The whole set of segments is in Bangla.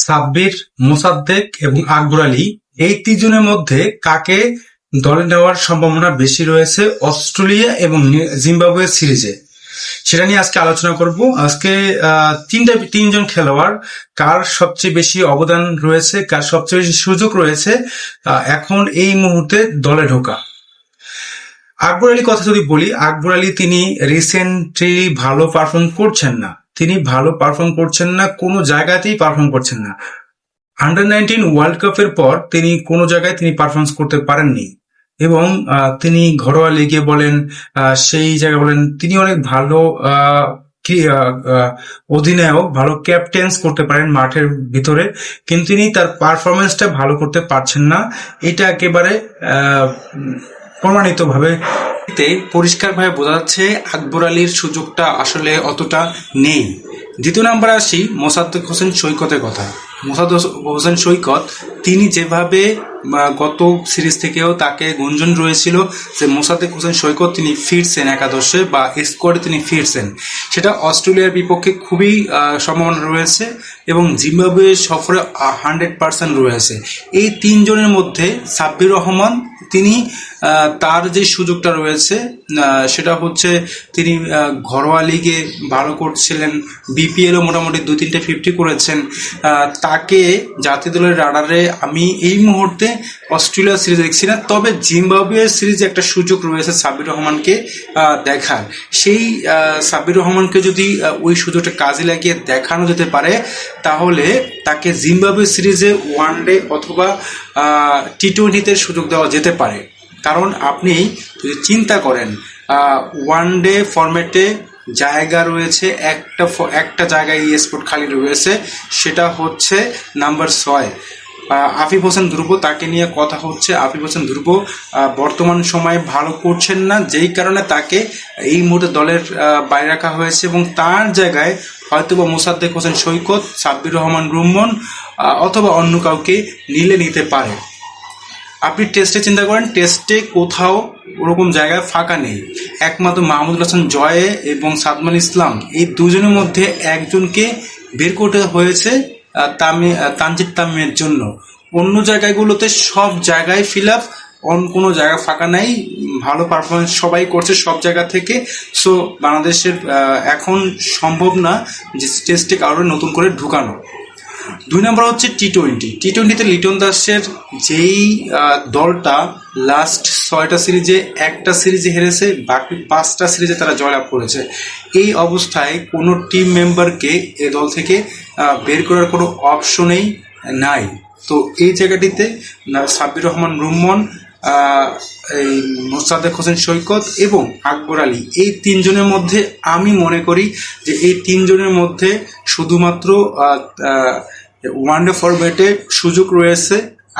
সাব্বির, মোসাদ্দেক এবং আকবর আলী এই তিনজনের মধ্যে কাকে দলে নেওয়ার সম্ভাবনা বেশি রয়েছে অস্ট্রেলিয়া এবং জিম্বাবুয়ে সিরিজে, সেটা নিয়ে আজকে আলোচনা করব। আজকে তিনজন খেলোয়াড় কার সবচেয়ে বেশি অবদান রয়েছে, কার সবচেয়ে বেশি সুযোগ রয়েছে এখন এই মুহূর্তে দলে ঢোকা। আকবর আলীর কথা যদি বলি, আকবর আলী তিনি রিসেন্টলি ভালো পারফর্ম করছেন না, কোনো জায়গাতেই পারফর্ম করছেন না। আন্ডার-19 ওয়ার্ল্ড কাপের পর তিনি কোনো জায়গায় তিনি পারফরমেন্স করতে পারেননি এবং তিনি ঘরোয়া লিগে বলেন, সেই জায়গায় বলেন, তিনি অনেক ভালো অধিনায়ক, ভালো ক্যাপ্টেন্স করতে পারেন মাঠের ভিতরে, কিন্তু তিনি তার পারফরমেন্সটা ভালো করতে পারছেন না। এটা একেবারে প্রমাণিত ভাবে পরিষ্কারভাবে বোঝা যাচ্ছে আকবর আলীর সুযোগটা আসলে অতটা নেই। দ্বিতীয় নাম্বারে আসি মোসাদ্দেক হোসেন সৈকতের কথা। মোসাদ্দেক হোসেন সৈকত তিনি যেভাবে গত সিরিজ থেকেও তাকে গুঞ্জন রয়েছিল যে মোসাদ্দেক হোসেন সৈকত তিনি ফিরছেন একাদশে বা স্কোয়াডে তিনি ফিরছেন, সেটা অস্ট্রেলিয়ার বিপক্ষে খুবই সম্ভাবনা রয়েছে এবং জিম্বাবুয়ে সফরে 100% রয়েছে। এই তিনজনের মধ্যে সাব্বির রহমান তিনি তার যে সুযোগটা রয়েছে সেটা হচ্ছে তিনি ঘরোয়া লিগে ভালো করছিলেন, বিপিএলও মোটামুটি 2-3টে 50 করেছেন। তাকে জাতীয় দলের রাডারে আমি এই মুহূর্তে অস্ট্রেলিয়া সিরিজ দেখছি না, তবে জিম্বাবুয়ে সিরিজে একটা সুযোগ রয়েছে সাব্বির রহমানকে দেখার। সেই সাব্বির রহমানকে যদি ওই সুযোগটা কাজে লাগিয়ে দেখানো যেতে পারে তাহলে তাকে জিম্বাবুয়ে সিরিজে ওয়ানডে অথবা টি-20তে সুযোগ দেওয়া যেতে পারে। কারণ আপনি যদি চিন্তা করেন ওয়ানডে ফরম্যাটে জায়গা রয়েছে, একটা জায়গায় স্পট খালি রয়েছে, সেটা হচ্ছে নাম্বার 6 আফিফ হোসেন ধ্রুব। তাকে নিয়ে কথা হচ্ছে। আফিফ হোসেন ধ্রুব বর্তমান সময়ে ভালো করছেন না, যেই কারণে তাকে এই মুহূর্তে দলের বাইরে রাখা হয়েছে এবং তার জায়গায় হয়তোবা মোসাদ্দেক হোসেন সৈকত, সাব্বির রহমান রুম্মন অথবা অন্য কাউকে নিতে পারে। আপনি টেস্টে চিন্তা করেন, টেস্টে কোথাও ওরকম জায়গায় ফাঁকা নেই, একমাত্র মাহমুদুল হাসান জয় এবং সাদমান ইসলাম এই দুজনের মধ্যে একজনকে বের করতে হয়েছে তানজিদ তামিমের জন্য। অন্য জায়গাগুলোতে সব জায়গায় ফিল আপ, কোনো জায়গা ফাঁকা নাই, ভালো পারফরমেন্স সবাই করছে সব জায়গা থেকে। সো বাংলাদেশের এখন সম্ভব না যে টেস্টে কারোর নতুন করে ঢুকানো। 2 নম্বর হচ্ছে টি-20তে লিটন দাসের যেই দলটা লাস্ট 6টা সিরিজে একটা সিরিজে হেরেছে, বাকি 5টা সিরিজে তারা জয়লাভ করেছে। এই অবস্থায় কোনো টিম মেম্বারকে এ দল থেকে বের করার কোনো অপশনেই নাই। তো এই জায়গাটিতে সাব্বির রহমান রুম্মন, এই মোসাদ্দেক হোসেন সৈকত এবং আকবর আলী এই তিনজনের মধ্যে আমি মনে করি যে এই তিনজনের মধ্যে শুধুমাত্র ওয়ানডে ফরম্যাটে সুযোগ রয়েছে।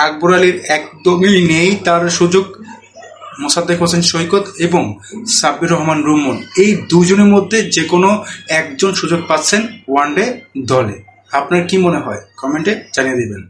আকবর আলীর একদমই নেই তার সুযোগ। মোসাদ্দেক হোসেন সৈকত এবং সাব্বির রহমান রুম্মন এই দুজনের মধ্যে যে কোনো একজন সুযোগ পাচ্ছেন ওয়ানডে দলে। আপনার কি মনে হয় কমেন্টে জানিয়ে দিবেন।